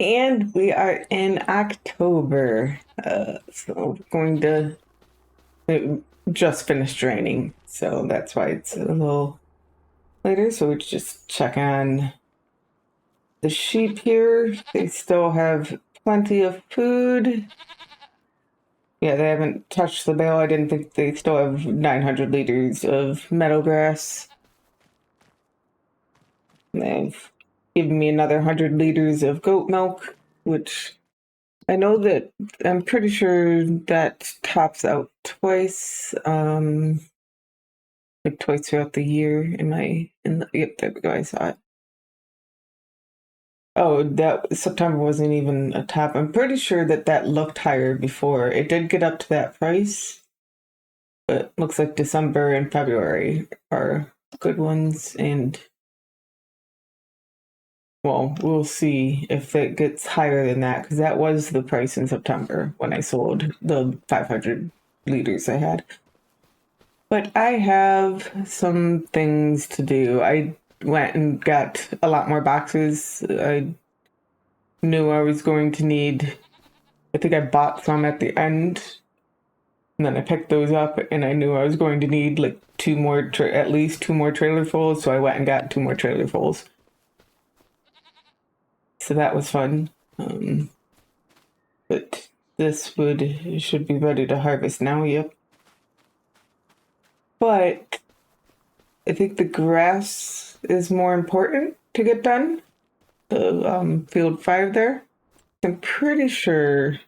And we are in October. So going to it just finished raining, so that's why it's a little later. So we just check on the sheep here. They still have plenty of food. Yeah, they haven't touched the bale. I didn't think they still have 900 liters of meadow grass. They've given me another 100 liters of goat milk, which I know that I'm pretty sure that tops out twice, like twice throughout the year. Yep, there we go, I saw it. Oh, that September wasn't even a top. I'm pretty sure that that looked higher before. It did get up to that price, but looks like December and February are good ones. And well, we'll see if it gets higher than that because that was the price in September when I sold the 500 liters I had. But I have some things to do. I went and got a lot more boxes. I knew I was going to need, I think I bought some at the end, and then I picked those up, and I knew I was going to need like at least two more trailerfuls, so I went and got two more trailerfuls. So that was fun. But this wood should be ready to harvest now, yep. But I think the grass is more important to get done. The field 5 there. I'm pretty sure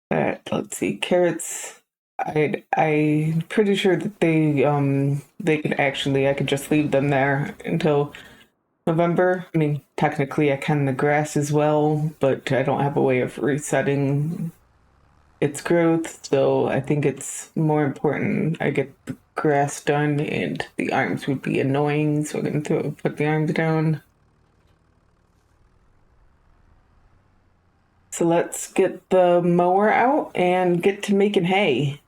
that, let's see, carrots. I'm pretty sure that they could actually, I could just leave them there until November. I mean, technically I can the grass as well, but I don't have a way of resetting its growth, so I think it's more important I get the grass done, and the arms would be annoying, so I'm gonna put the arms down. So let's get the mower out and get to making hay.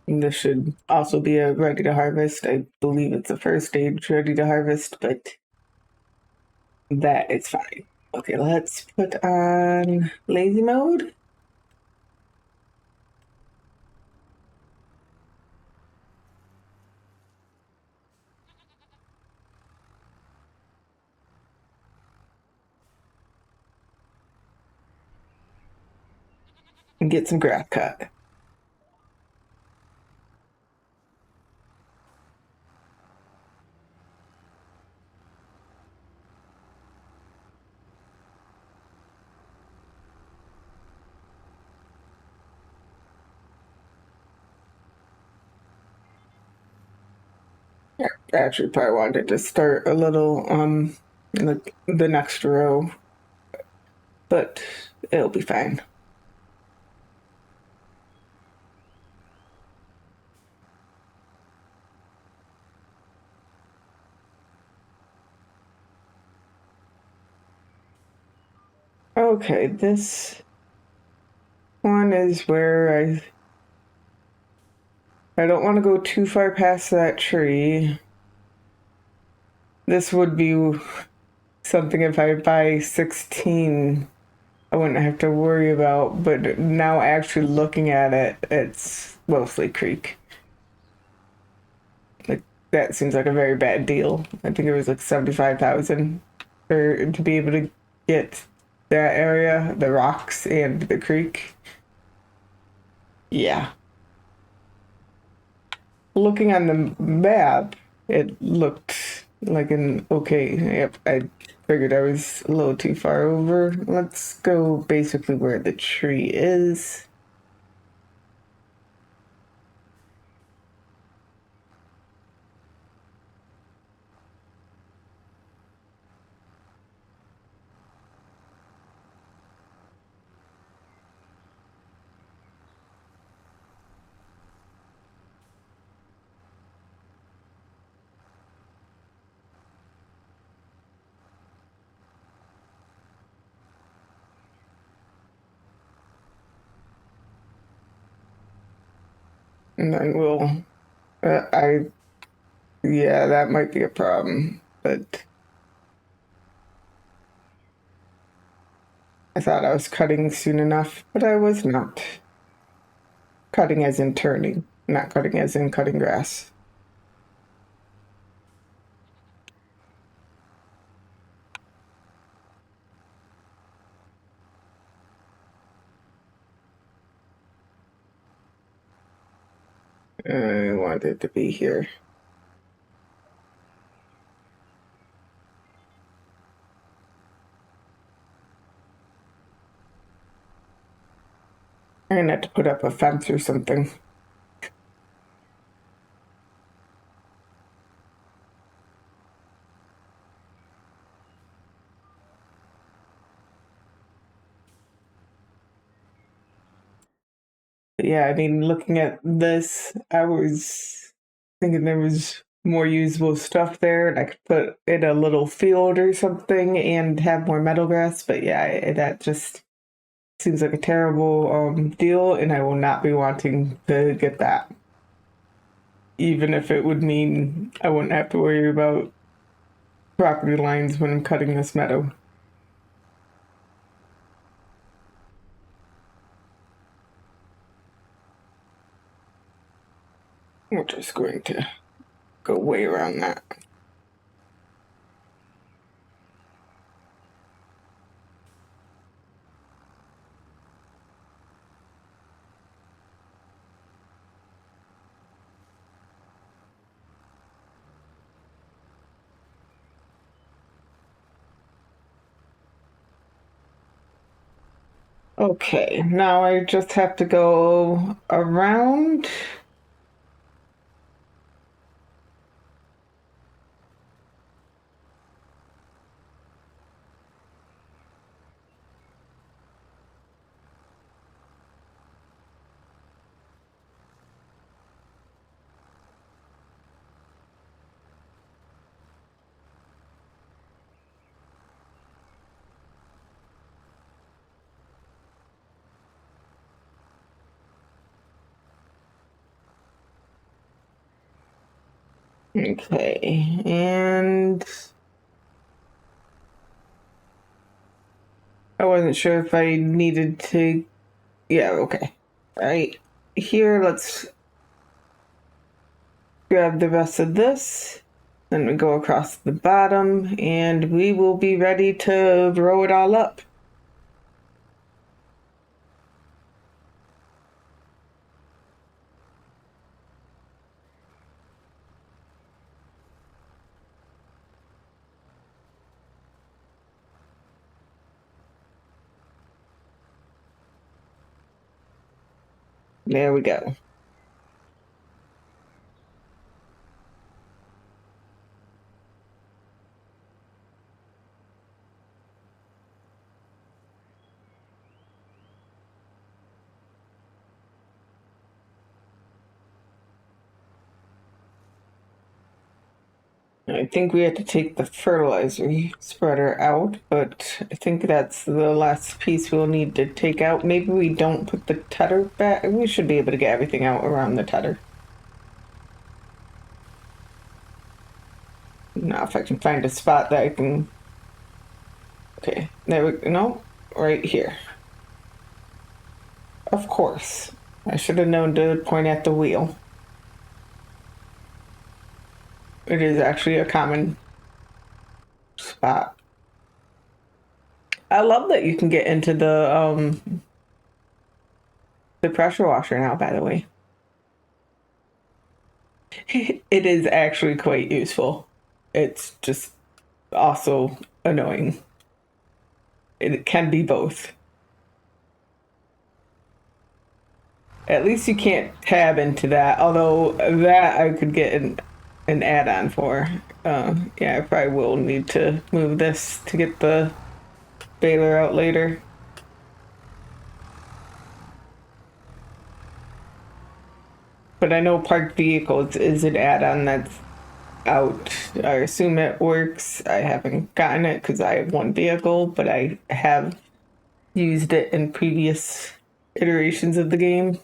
And this should also be a ready to harvest. I believe it's the first stage ready to harvest, but that is fine. Okay, let's put on lazy mode. And get some grass cut. I actually probably wanted to start a little like the next row, but it'll be fine. Okay, this one is where I don't want to go too far past that tree. This would be something if I buy 16 I wouldn't have to worry about, but now actually looking at it, it's mostly Creek. Like that seems like a very bad deal. I think it was like 75,000 for to be able to get that area, the rocks and the creek. Yeah. Looking on the map, it looked like an okay. Yep, I figured I was a little too far over. Let's go basically where the tree is. And then yeah, that might be a problem. But I thought I was cutting soon enough, but I was not. Cutting as in turning, not cutting as in cutting grass. I wanted it to be here. I'm gonna have to put up a fence or something. But yeah, I mean, looking at this, I was thinking there was more usable stuff there, and I could put in a little field or something and have more meadow grass. But yeah, that just seems like a terrible deal, and I will not be wanting to get that. Even if it would mean I wouldn't have to worry about property lines when I'm cutting this meadow. We're just going to go way around that. Okay, now I just have to go around. Okay, and I wasn't sure if I needed to. Yeah, okay. Right here, let's grab the rest of this. Then we go across the bottom, and we will be ready to row it all up. There we go. I think we had to take the fertilizer spreader out, but I think that's the last piece we'll need to take out. Maybe we don't put the tedder back. We should be able to get everything out around the tedder. Now, if I can find a spot that I can. Okay, there we go. No, right here. Of course. I should have known to point at the wheel. It is actually a common spot. I love that you can get into the pressure washer now, by the way. It is actually quite useful. It's just also annoying. It can be both. At least you can't tab into that, although that I could get an add-on for. Yeah, I probably will need to move this to get the baler out later. But I know parked vehicles is an add-on that's out. I assume it works. I haven't gotten it because I have one vehicle, but I have used it in previous iterations of the game.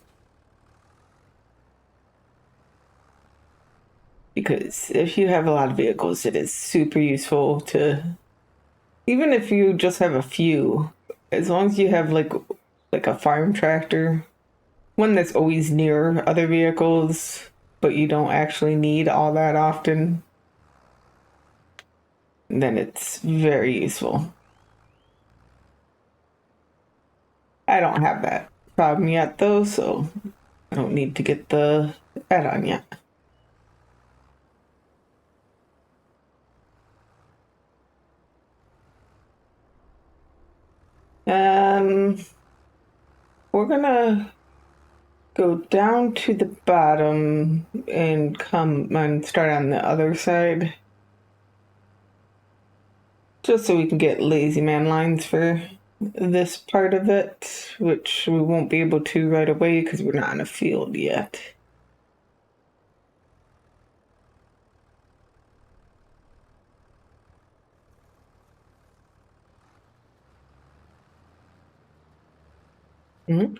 Because if you have a lot of vehicles, it is super useful to, even if you just have a few, as long as you have like a farm tractor, one that's always near other vehicles, but you don't actually need all that often, then it's very useful. I don't have that problem yet though, so I don't need to get the add-on yet. Um, we're gonna go down to the bottom and come and start on the other side, just so we can get lazy man lines for this part of it, which we won't be able to right away because we're not in a field yet. Mhm.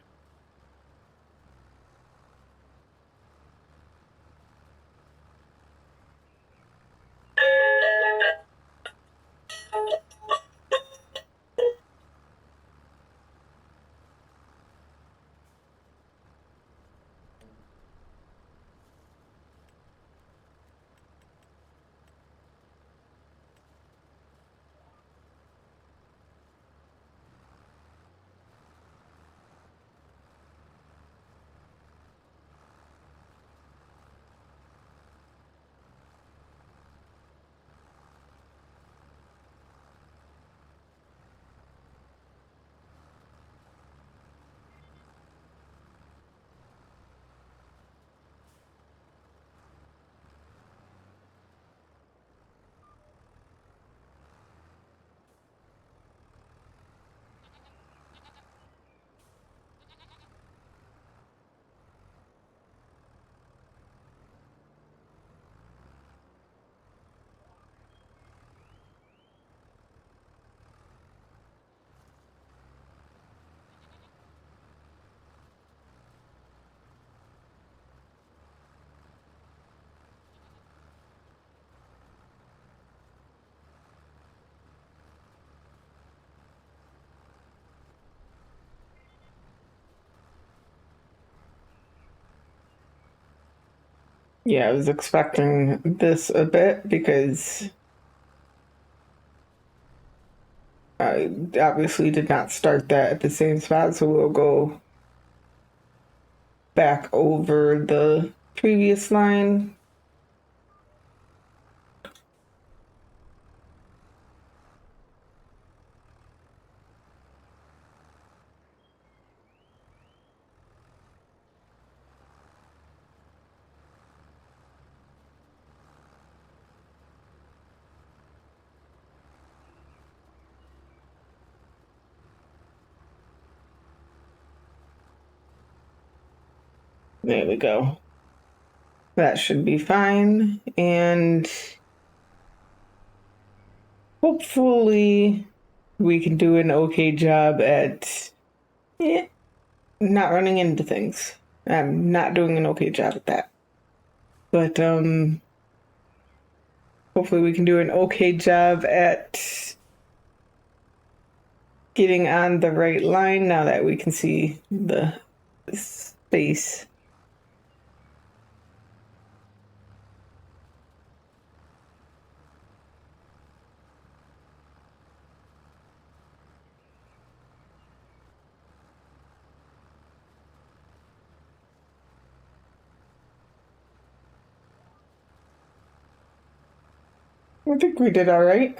Yeah, I was expecting this a bit because I obviously did not start that at the same spot, so we'll go back over the previous line. There we go. That should be fine. And hopefully we can do an okay job at not running into things. I'm not doing an okay job at that. But hopefully we can do an okay job at getting on the right line now that we can see the space. I think we did all right.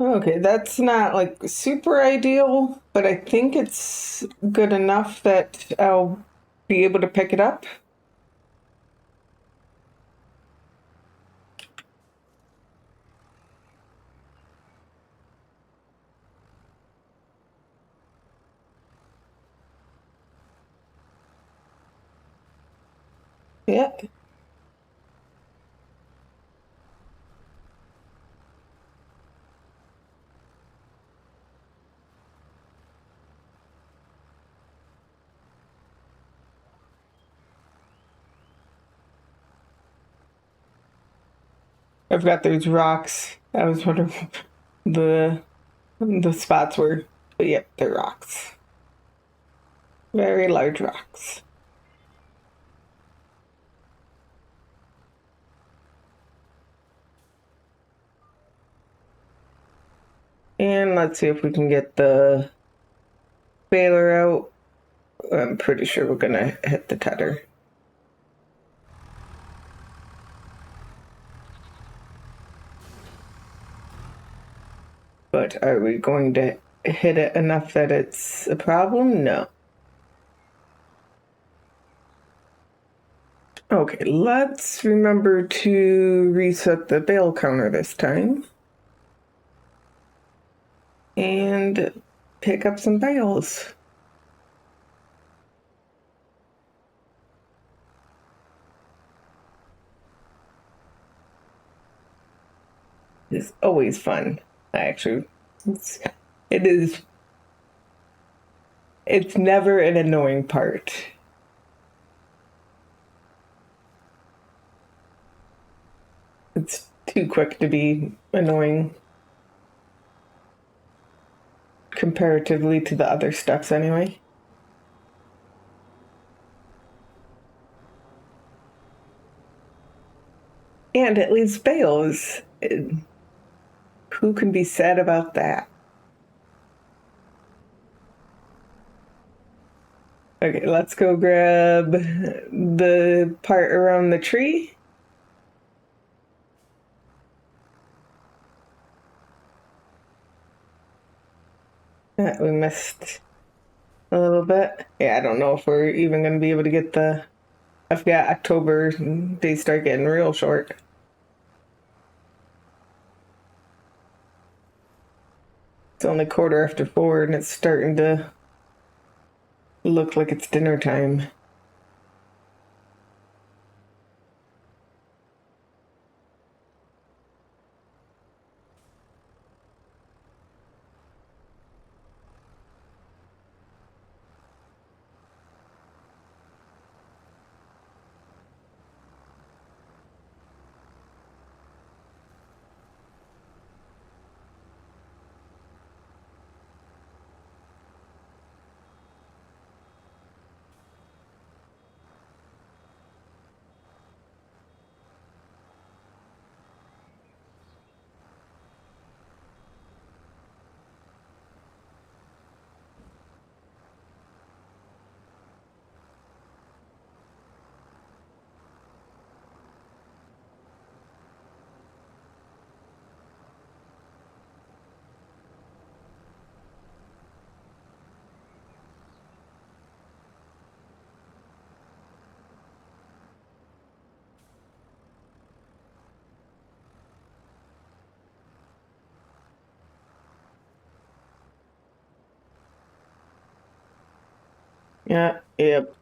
Okay, that's not like super ideal, but I think it's good enough that I'll be able to pick it up. Yeah. I've got those rocks. I was wondering the the spots were, but yep, they're rocks. Very large rocks. And let's see if we can get the baler out. I'm pretty sure we're gonna hit the tether. But are we going to hit it enough that it's a problem? No. Okay, let's remember to reset the bale counter this time. And pick up some bales. It's always fun. Actually, it is. It's never an annoying part. It's too quick to be annoying comparatively to the other steps, anyway. And it leaves bales. Who can be sad about that? Okay, let's go grab the part around the tree. We missed a little bit. Yeah, I don't know if we're even going to be able to get the. I've got October, days start getting real short. It's only 4:15 and it's starting to look like it's dinner time. Yeah, yep.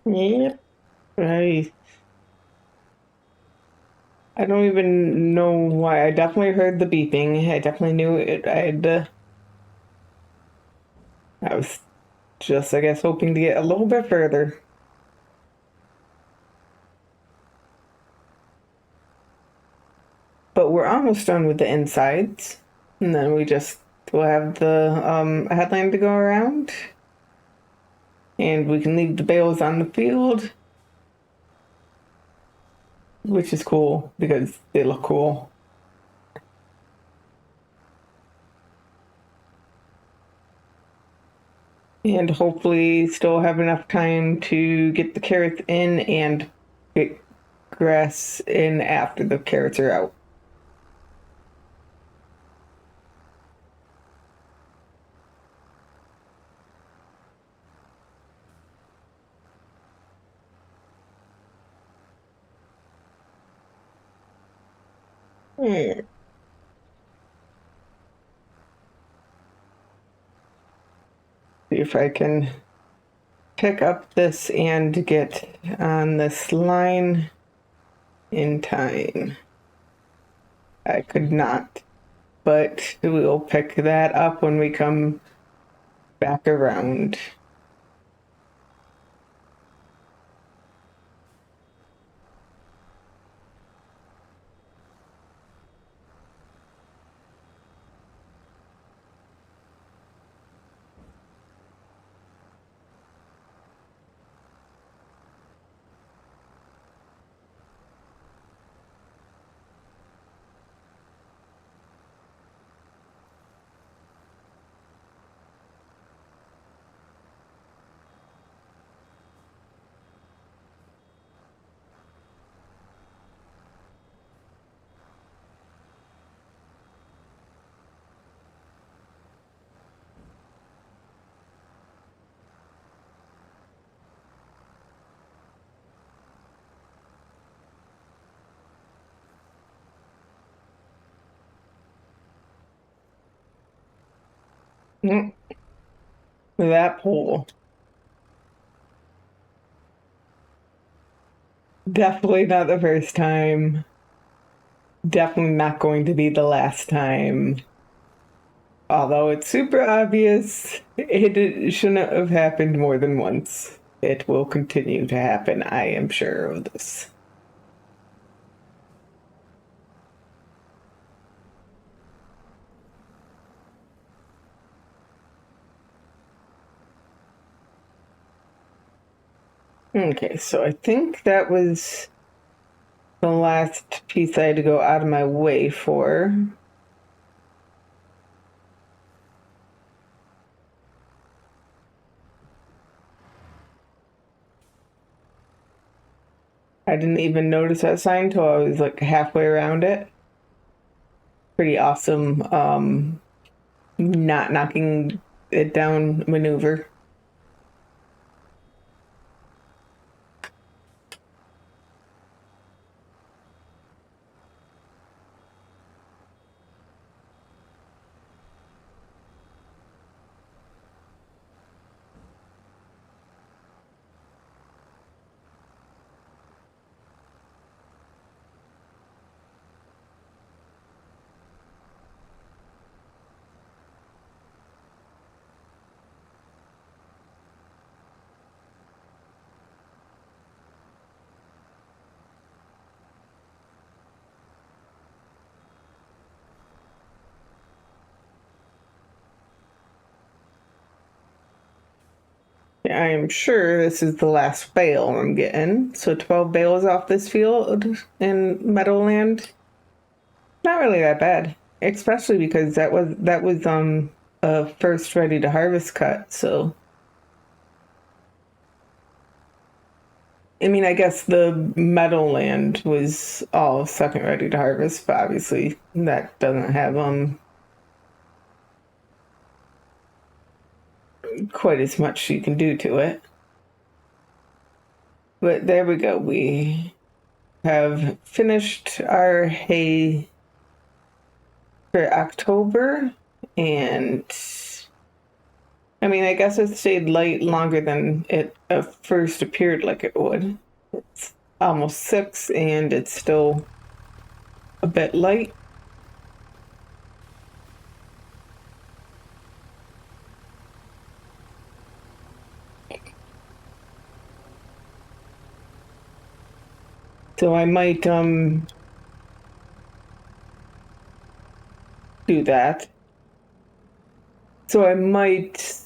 Yep. I don't even know why. I definitely heard the beeping. I definitely knew it. I was just, I guess, hoping to get a little bit further. But we're almost done with the insides. And then we'll have the headland to go around. And we can leave the bales on the field, which is cool because they look cool. And hopefully still have enough time to get the carrots in and get grass in after the carrots are out. Hmm. See if I can pick up this and get on this line in time. I could not, but we'll pick that up when we come back around. Mm, that pole. Definitely not the first time. Definitely not going to be the last time. Although it's super obvious, it shouldn't have happened more than once. It will continue to happen, I am sure of this. Okay, so I think that was the last piece I had to go out of my way for. I didn't even notice that sign until I was like halfway around it. Pretty awesome, not knocking it down maneuver. I am sure this is the last bale I'm getting. So 12 bales off this field in Meadowland. Not really that bad. Especially because that was a first ready to harvest cut, so I mean I guess the Meadowland was all second ready to harvest, but obviously that doesn't have quite as much you can do to it. But there we go. We have finished our hay for October, and I mean, I guess it stayed light longer than it first appeared like it would. It's almost 6 and it's still a bit light. So I might do that. So I might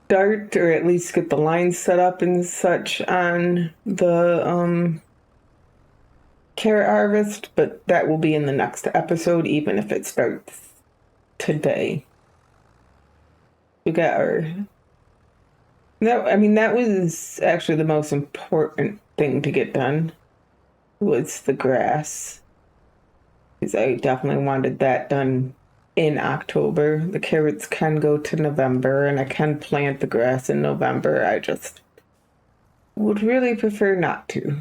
start or at least get the lines set up and such on the carrot harvest, but that will be in the next episode, even if it starts today. We got our that was actually the most important thing to get done was the grass. Because I definitely wanted that done in October. The carrots can go to November and I can plant the grass in November. I just would really prefer not to.